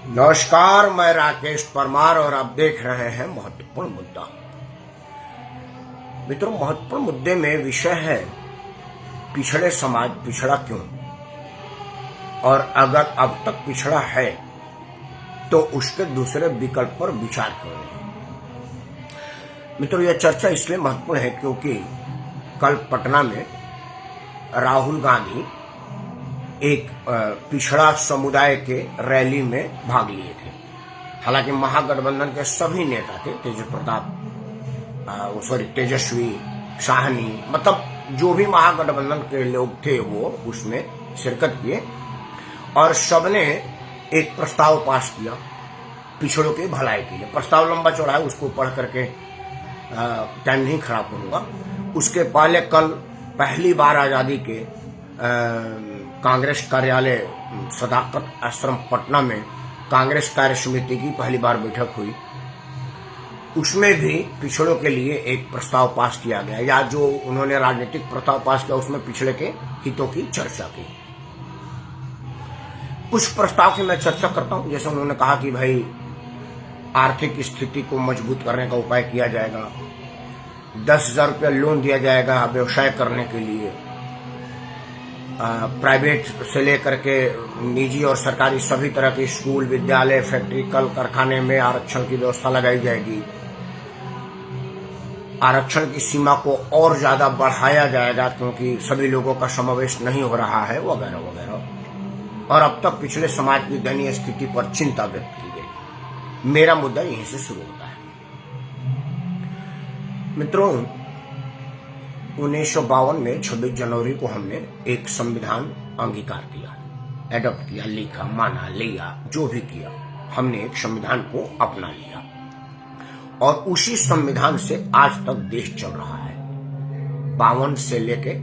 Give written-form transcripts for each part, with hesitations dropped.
नमस्कार, मैं राकेश परमार और आप देख रहे हैं महत्वपूर्ण मुद्दा। मित्रों, महत्वपूर्ण मुद्दे में विषय है पिछड़े समाज पिछड़ा क्यों, और अगर अब तक पिछड़ा है तो उसके दूसरे विकल्प पर विचार क्यों नहीं। मित्रों, यह चर्चा इसलिए महत्वपूर्ण है क्योंकि कल पटना में राहुल गांधी एक पिछड़ा समुदाय के रैली में भाग लिए थे। हालांकि महागठबंधन के सभी नेता थे, तेजस्वी, शाहनी, मतलब जो भी महागठबंधन के लोग थे वो उसमें शिरकत किए और सबने एक प्रस्ताव पास किया पिछड़ों की भलाई के लिए। प्रस्ताव लंबा चौड़ा है, उसको पढ़ करके टाइम नहीं खराब करूंगा। उसके पहले कल पहली बार आजादी के कांग्रेस कार्यालय सदाकत आश्रम पटना में कांग्रेस कार्य समिति की पहली बार बैठक हुई। उसमें भी पिछड़ों के लिए एक प्रस्ताव पास किया गया, या जो उन्होंने राजनीतिक प्रस्ताव पास किया उसमें पिछड़े के हितों की चर्चा की। कुछ प्रस्ताव की मैं चर्चा करता हूं। जैसे उन्होंने कहा कि भाई आर्थिक स्थिति को मजबूत करने का उपाय किया जाएगा, 10,000 रुपया लोन दिया जाएगा व्यवसाय करने के लिए, प्राइवेट से लेकर के निजी और सरकारी सभी तरह के स्कूल, विद्यालय, फैक्ट्री, कल कारखाने में आरक्षण की व्यवस्था लगाई जाएगी, आरक्षण की सीमा को और ज्यादा बढ़ाया जाएगा क्योंकि सभी लोगों का समावेश नहीं हो रहा है, वगैरह वगैरह। और अब तक पिछले समाज की दयनीय स्थिति पर चिंता व्यक्त की गई। मेरा मुद्दा यहीं से शुरू होता है। मित्रों, 1952 में 26 जनवरी को हमने एक संविधान अंगीकार किया, एडॉप्ट किया, लिखा, माना, लिया, जो भी किया, हमने एक संविधान को अपना लिया और उसी संविधान से आज तक देश चल रहा है। 52 से लेके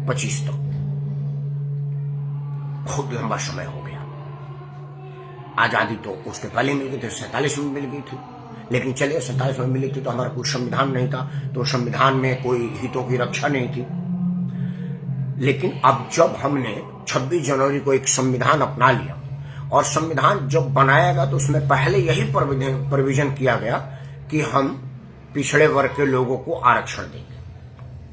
25 तक बहुत लंबा समय हो गया। आजादी तो उसके पहले मिल गई थी, 47 में मिल गई थी, लेकिन चलिए 47 में मिली थी तो हमारा कोई संविधान नहीं था, तो संविधान में कोई हितों की रक्षा नहीं थी। लेकिन अब जब हमने 26 जनवरी को एक संविधान अपना लिया और संविधान जब बनाया गया तो उसमें पहले यही प्रोविजन किया गया कि हम पिछड़े वर्ग के लोगों को आरक्षण देंगे।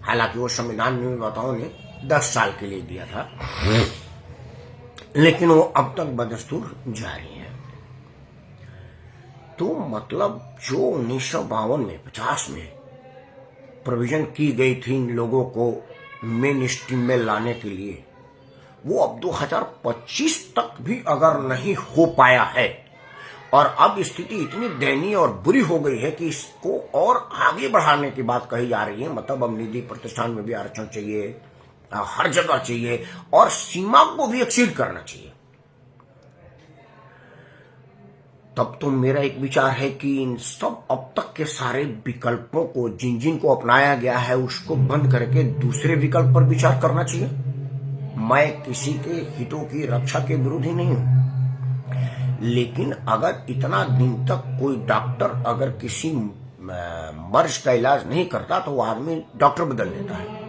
हालांकि वो संविधान निर्माताओं ने 10 साल के लिए दिया था, लेकिन वो अब तक बदस्तूर जारी है। तो मतलब जो 1952 में 50 में प्रोविजन की गई थी इन लोगों को मेन स्ट्रीम में लाने के लिए, वो अब 2025 तक भी अगर नहीं हो पाया है और अब स्थिति इतनी दयनीय और बुरी हो गई है कि इसको और आगे बढ़ाने की बात कही जा रही है। मतलब अब निजी प्रतिष्ठान में भी आरक्षण चाहिए, हर जगह चाहिए और सीमा को भी एक्सीड करना चाहिए। तब तो मेरा एक विचार है कि इन सब अब तक के सारे विकल्पों को जिन जिन को अपनाया गया है उसको बंद करके दूसरे विकल्प पर विचार करना चाहिए। मैं किसी के हितों की रक्षा के विरोधी नहीं हूं, लेकिन अगर इतना दिन तक कोई डॉक्टर अगर किसी मर्ज का इलाज नहीं करता तो वो आदमी डॉक्टर बदल देता है।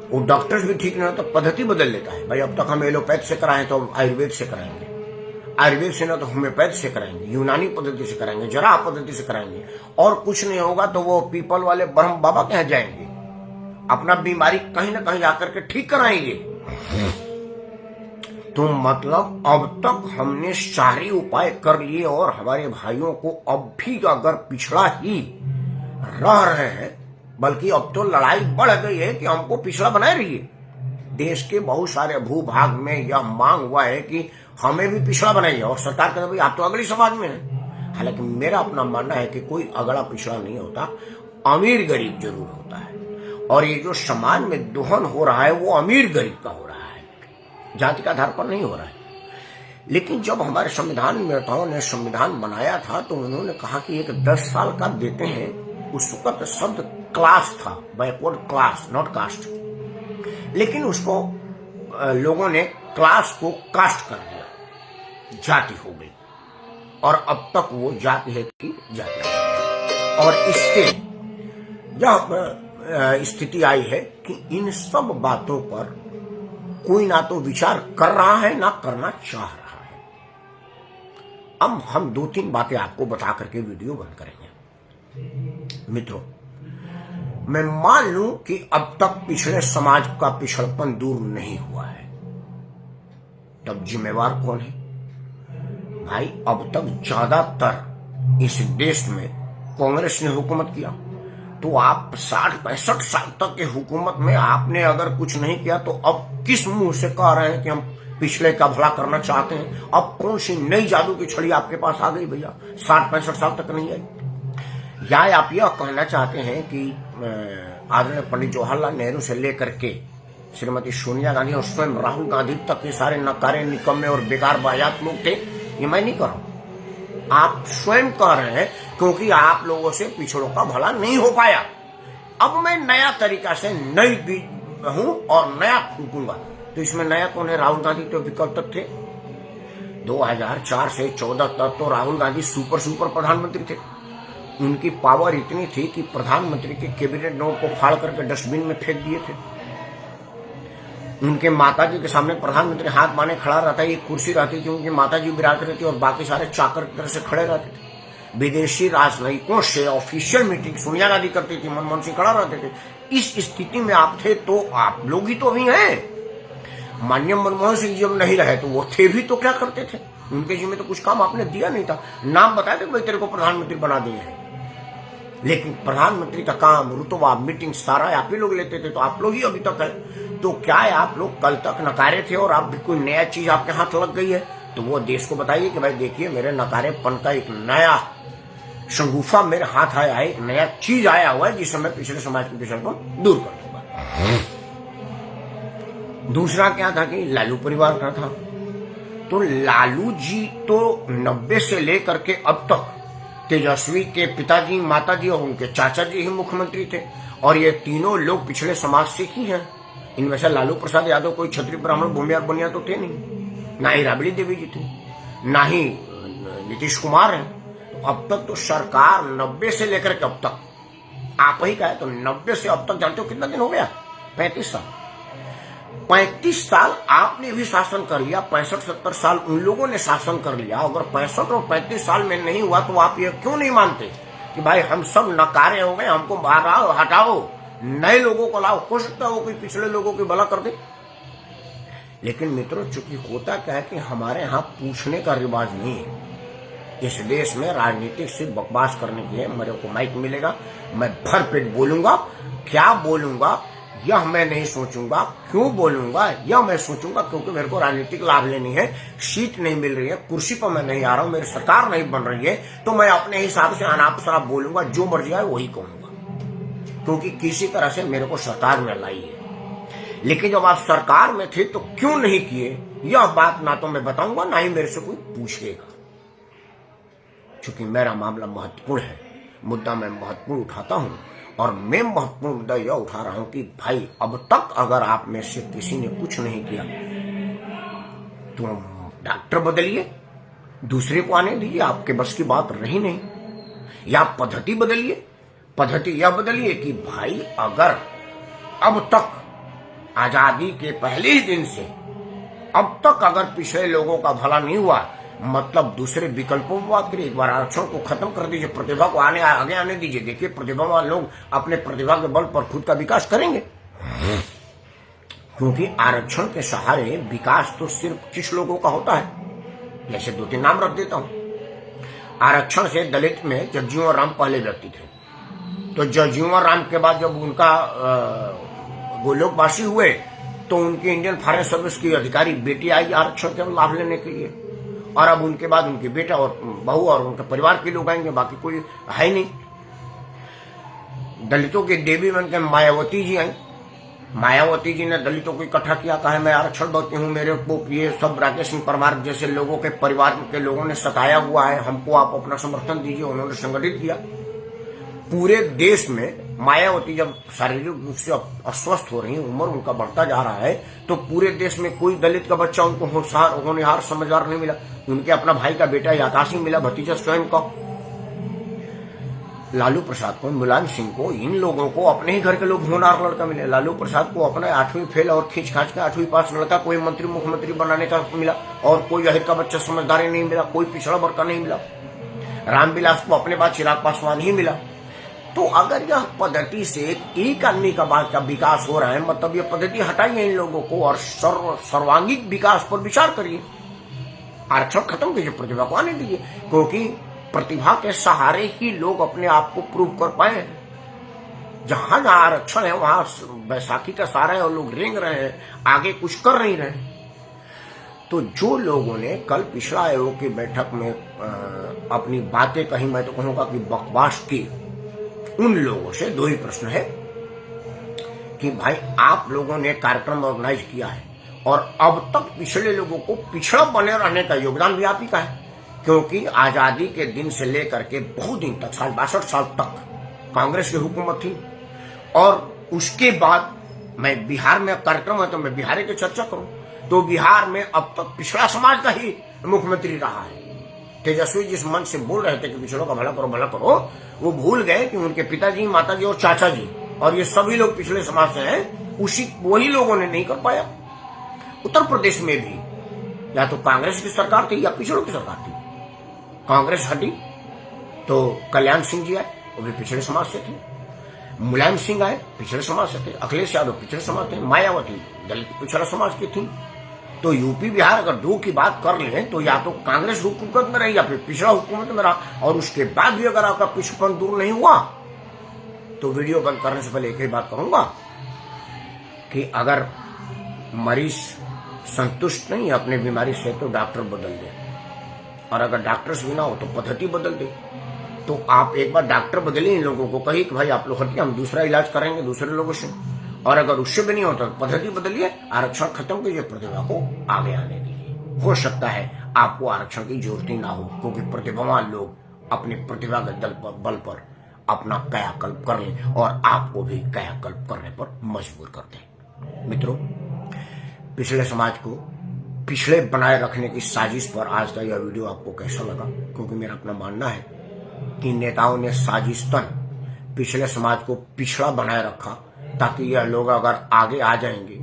वो डॉक्टर भी ठीक नहीं होता, पद्धति बदल लेता है। भाई अब तक हम एलोपैथ से कराएं तो आयुर्वेद से कराएंगे, आयुर्वेद से ना तो होम्योपैथ से कराएंगे, यूनानी पद्धति से कराएंगे, जराह पद्धति से कराएंगे, और कुछ नहीं होगा तो वो पीपल वाले ब्रह्म बाबा के यहाँ जाएंगे, अपना बीमारी कहीं ना कहीं जाकर के ठीक कराएंगे। तो मतलब अब तक हमने सारे उपाय कर लिए और हमारे भाइयों को अब भी अगर पिछड़ा ही रह रहे हैं, बल्कि अब तो लड़ाई बढ़ गई है कि हमको पिछड़ा बनाए रहिए। देश के बहुत सारे भूभाग में यह मांग हुआ है कि हमें भी पिछड़ा बनाइए, और सरकार कहते भाई आप तो अगली समाज में हैं। हालांकि मेरा अपना मानना है कि कोई अगला पिछड़ा नहीं होता, अमीर गरीब जरूर होता है। और ये जो समाज में दोहन हो रहा है वो अमीर गरीब का हो रहा है, जाति के आधार पर नहीं हो रहा है। लेकिन जब हमारे संविधान निर्माताओं ने संविधान बनाया था तो उन्होंने कहा कि एक 10 साल का देते हैं। उस वक्त शब्द क्लास था, बैकवर्ड क्लास, नॉट कास्ट, लेकिन उसको लोगों ने क्लास को कास्ट कर दिया, जाति हो गई, और अब तक वो जाति है कि जाति है। और इससे यह स्थिति आई है कि इन सब बातों पर कोई ना तो विचार कर रहा है ना करना चाह रहा है। अब हम 2-3 बातें आपको बता करके वीडियो बंद करेंगे। मित्रों, मैं मान लूं कि अब तक पिछड़े समाज का पिछड़पन दूर नहीं हुआ है, तब जिम्मेवार कौन है? भाई, अब तक ज्यादातर इस देश में कांग्रेस ने हुकूमत किया, तो आप 60-65 साल तक के हुकूमत में आपने अगर कुछ नहीं किया तो अब किस मुंह से कह रहे हैं कि हम पिछले का भला करना चाहते हैं? अब कौन सी नई जादू की छड़ी आपके पास आ गई भैया? 60-65 साल तक नहीं आई। या आप यह कहना चाहते हैं कि आदरणीय पंडित जवाहरलाल नेहरू से लेकर के श्रीमती सोनिया गांधी और स्वयं राहुल गांधी तक के सारे नकारे, निकम्मे और बेकार बायात लोग थे? ये मैं नहीं कह रहा हूं, आप स्वयं कह रहे हैं, क्योंकि आप लोगों से पिछड़ों का भला नहीं हो पाया। अब मैं नया तरीका से नई बीज हूं और नया फूकूंगा। तो इसमें नया कौन है? राहुल गांधी तो विकल्प तक थे। 2004 से 14 तक तो राहुल गांधी सुपर प्रधानमंत्री थे। उनकी पावर इतनी थी कि प्रधानमंत्री के कैबिनेट नोट को फाड़ करके डस्टबिन में फेंक दिए थे। उनके माताजी के सामने प्रधानमंत्री हाथ बांधे खड़ा रहता है, एक कुर्सी रहती थी, उनकी माताजी विराट रहती और बाकी सारे चाकर की तरह से खड़े रहते थे। विदेशी राजनयिकों से ऑफिशियल मीटिंग सोनिया गांधी करती थी, मनमोहन सिंह खड़ा रहते थे। इस स्थिति में आप थे, तो आप लोग ही तो अभी हैं। माननीय मनमोहन सिंह जी जब नहीं रहे तो वो थे भी तो क्या करते थे? उनके जिम्मे तो कुछ काम आपने दिया नहीं था। नाम बताया था कि भाई तेरे को प्रधानमंत्री बना दिए हैं, लेकिन प्रधानमंत्री का काम, रुतबा, मीटिंग सारा आप ही लोग लेते थे। तो आप लोग ही अभी तक है। तो क्या है, आप लोग कल तक नकारे थे और अब भी कोई नया चीज आपके हाथ लग गई है? तो वो देश को बताइए कि भाई देखिए, मेरे नकारेपन का एक नया शंगुफा मेरे हाथ आया है, एक नया चीज आया हुआ है जिससे मैं पिछले समाज के पिछड़पन दूर कर दूंगा। दूसरा क्या था कि लालू परिवार का था। तो लालू जी तो 90 से लेकर के अब तक तेजस्वी के पिताजी, माताजी और उनके चाचा जी ही मुख्यमंत्री थे, और ये तीनों लोग पिछले समाज से ही हैं। इनमें से लालू प्रसाद यादव कोई क्षत्रिय ब्राह्मण भूमियार बनिया तो थे नहीं, ना ही राबड़ी देवी जी थे, ना ही नीतीश कुमार हैं। तो अब तक तो सरकार 90 से लेकर के अब तक, आप ही का है, तो 90 से अब तक जानते हो कितना दिन हो गया? 35 साल। 35 साल आपने भी शासन कर लिया, 65-70 साल उन लोगों ने शासन कर लिया। अगर 65 और 35 साल में नहीं हुआ तो आप ये क्यों नहीं मानते कि भाई हम सब नकारे हो गए, हमको माराओ, हटाओ, नए लोगों को लाओ? हो सकता है वो कोई पिछले लोगों की भला कर दे। लेकिन मित्रों, चूंकि होता क्या है कि हमारे यहाँ पूछने का रिवाज नहीं है। इस देश में राजनीतिक सिर्फ बकवास करने की है। मेरे को माइक मिलेगा, मैं भरपेट बोलूंगा। क्या बोलूंगा यह मैं नहीं सोचूंगा, क्यों बोलूंगा यह मैं सोचूंगा, क्योंकि मेरे को राजनीतिक लाभ लेनी है। सीट नहीं मिल रही है, कुर्सी पर मैं नहीं आ रहा हूं, मेरी सरकार नहीं बन रही है, तो मैं अपने हिसाब से अनाप शनाप बोलूंगा, जो मर्जी आए वही कहूंगा, क्योंकि किसी तरह से मेरे को सरकार में लाई है। लेकिन जब आप सरकार में थे तो क्यों नहीं किए, यह बात ना तो मैं बताऊंगा, ना ही मेरे से कोई पूछेगा। चूंकि मेरा मामला महत्वपूर्ण है, मुद्दा मैं महत्वपूर्ण उठाता हूं, और मैं महत्वपूर्ण मुद्दा यह उठा रहा हूं कि भाई अब तक अगर आप में से किसी ने कुछ नहीं किया तो डॉक्टर बदलिए, दूसरे को आने दीजिए, आपके बस की बात रही नहीं। या पद्धति बदलिए, पद्धति यह बदलिए कि भाई अगर अब तक आजादी के पहले ही दिन से अब तक अगर पिछले लोगों का भला नहीं हुआ, मतलब दूसरे विकल्पों की बात करिए। एक बार आरक्षण को खत्म कर दीजिए, प्रतिभा को आगे आने दीजिए। देखिए, प्रतिभावान लोग अपने प्रतिभा के बल पर खुद का विकास करेंगे, क्योंकि आरक्षण के सहारे विकास तो सिर्फ कुछ लोगों का होता है। जैसे 2-3 नाम रख देता हूं। आरक्षण से दलित में जगजीवन राम पहले व्यक्ति थे। तो जगजीवन राम के बाद जब उनका गोलोकवासी हुए तो उनकी इंडियन फॉरेस्ट सर्विस की अधिकारी बेटी आई आरक्षण के लाभ लेने के लिए, और अब उनके बाद उनके बेटा और बहू और उनके परिवार के लोग आएंगे, बाकी कोई है नहीं। दलितों की देवी बनकर मायावती जी आई। मायावती जी ने दलितों को इकट्ठा किया, कहा मैं आरक्षण देती हूँ, मेरे को ये सब राकेश सिंह परमार जैसे लोगों के परिवार के लोगों ने सताया हुआ है, हमको आप अपना समर्थन दीजिए। उन्होंने संगठित किया। पूरे देश में मायावती जब शारीरिक रूप से अस्वस्थ हो रही है, उम्र उनका बढ़ता जा रहा है, तो पूरे देश में कोई दलित का बच्चा उनको होनहार समझदार नहीं मिला। उनके अपना भाई का बेटा याकाशी मिला, भतीजा स्वयं का। लालू प्रसाद को, मुलायम सिंह को, इन लोगों को अपने ही घर के लोग होनहार लड़का मिले। लालू प्रसाद को अपने 8वीं फेल और खींच खाच के 8वीं पास लड़का कोई मंत्री मुख्यमंत्री बनाने का मिला, और कोई अहिर का बच्चा समझदारी नहीं मिला, कोई पिछड़ा वर्ग का नहीं मिला। रामविलास को अपने बाद चिराग पासवान ही मिला। तो अगर यह पद्धति से एक आदमी का बात का विकास हो रहा है, मतलब यह पद्धति हटाइए इन लोगों को और सर्वांगीण विकास पर विचार करिए। आरक्षण खत्म कीजिए, प्रतिभा को आने दीजिए, क्योंकि प्रतिभा के सहारे ही लोग अपने आप को प्रूव कर पाए। जहां जहां आरक्षण है वहां बैसाखी का सहारा है और लोग रेंग रहे हैं, आगे कुछ कर नहीं रहे। तो जो लोगों ने कल पिछड़ा आयोग की बैठक में अपनी बातें कही, मैं तो कहूंगा कि बकवास की, उन लोगों से दो ही प्रश्न है कि भाई आप लोगों ने कार्यक्रम ऑर्गेनाइज किया है और अब तक पिछड़े लोगों को पिछड़ा बने रहने का योगदान भी आप ही का है, क्योंकि आजादी के दिन से लेकर के बहुत दिन तक, 62 साल तक कांग्रेस की हुकूमत थी। और उसके बाद मैं बिहार में कार्यक्रम है तो मैं बिहार की चर्चा करूं, तो बिहार में अब तक पिछड़ा समाज का ही मुख्यमंत्री रहा है। तेजस्वी जिस मन से बोल रहे थे कि पिछड़ों का भला करो भला करो, वो भूल गए कि उनके पिताजी, माताजी और चाचा जी और ये सभी लोग पिछड़े समाज से हैं। वही लोगों ने नहीं कर पाया। उत्तर प्रदेश में भी या तो कांग्रेस की सरकार थी या पिछड़ों की सरकार थी। कांग्रेस हटी तो कल्याण सिंह जी आए, वो भी पिछड़े समाज से थे। मुलायम सिंह आए, पिछड़े समाज से थे। अखिलेश यादव पिछड़े समाज थे। मायावती दलित पिछड़ा समाज की थी। तो यूपी बिहार अगर दो की बात कर लें तो या तो कांग्रेस हुकूमत में रही या फिर पिछड़ा हुकूमत में रहा, और उसके बाद भी अगर आपका पिछड़पन दूर नहीं हुआ तो वीडियो बंद करने से पहले एक ही बात कहूंगा कि अगर मरीज संतुष्ट नहीं है अपनी बीमारी से तो डॉक्टर बदल दे, और अगर डॉक्टर से भी ना हो तो पद्धति बदल दे। तो आप एक बार डॉक्टर बदलिए, इन लोगों को कहिए कि भाई आप लोग हटिए, हम दूसरा इलाज करेंगे दूसरे लोगों से, और अगर उससे भी नहीं होता तो पद्धति बदलिए, आरक्षण खत्म कीजिए, प्रतिभा को आगे आने दीजिए। हो सकता है आपको आरक्षण की जरूरत ही ना हो, क्योंकि प्रतिभावान लोग अपने प्रतिभा के बल पर अपना कायाकल्प कर लें और आपको भी कायाकल्प करने पर मजबूर कर दें। मित्रों, पिछले समाज को पिछड़े बनाए रखने की साजिश पर आज का यह वीडियो आपको कैसा लगा? क्योंकि मेरा अपना मानना है कि नेताओं ने साजिशतन पिछले समाज को पिछड़ा बनाए रखा, ताकि यह लोग अगर आगे आ जाएंगे,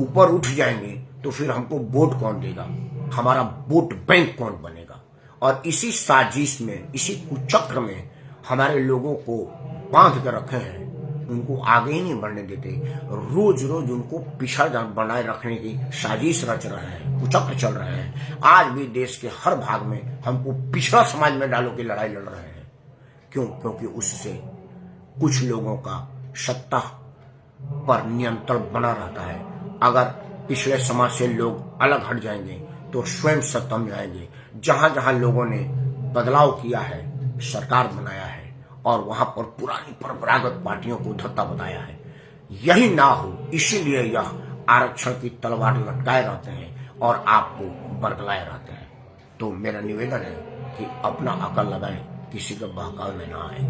ऊपर उठ जाएंगे, तो फिर हमको वोट कौन देगा, हमारा वोट बैंक कौन बनेगा। और इसी साजिश में, इसी कुचक्र में हमारे लोगों को बांध कर रखे हैं, उनको आगे ही नहीं बढ़ने देते। रोज रोज उनको पिछड़ा बनाए रखने की साजिश रच रहे हैं, कुचक्र चल रहे हैं। आज भी देश के हर भाग में हमको पिछड़ा समाज में डालो की लड़ाई लड़ रहे हैं। क्यों? क्योंकि उससे कुछ लोगों का सत्ता पर नियंत्रण बना रहता है। अगर पिछले समाज से लोग अलग हट जाएंगे तो स्वयं सत्ता में आएंगे। जहां जहां लोगों ने बदलाव किया है, सरकार बनाया है, और वहां पर पुरानी परंपरागत पार्टियों को धत्ता बताया है, यही ना हो इसीलिए यह आरक्षण की तलवार लटकाए रहते हैं और आपको बरगलाए रहते हैं। तो मेरा निवेदन है कि अपना अकल लगाएं, किसी के बहकावे में ना आए,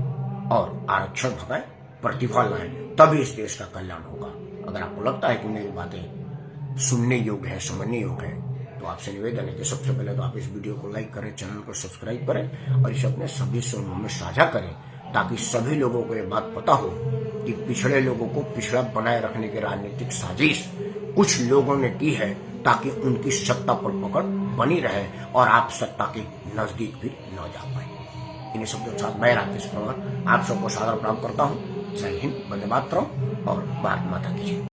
और आरक्षण भगाएं, प्रतिभा लाएं, तभी इस देश का कल्याण होगा। अगर आपको लगता है कि मेरी बातें सुनने योग्य है, समझने योग्य है, तो आपसे निवेदन है कि सबसे पहले तो आप इस वीडियो को लाइक करें, चैनल को सब्सक्राइब करें और इसे अपने सभी समूह में साझा करें, ताकि सभी लोगों को ये बात पता हो कि पिछड़े लोगों को पिछड़ा बनाए रखने की राजनीतिक साजिश कुछ लोगों ने की है, ताकि उनकी सत्ता पर पकड़ बनी रहे और आप सत्ता के नजदीक भी न जा पाए। इन्हीं शब्दों के साथ मैं राकेश कुमार आप सबको सादर प्रणाम करता हूँ। जय हिंद, वंदे मातरम और भारत माता की जय।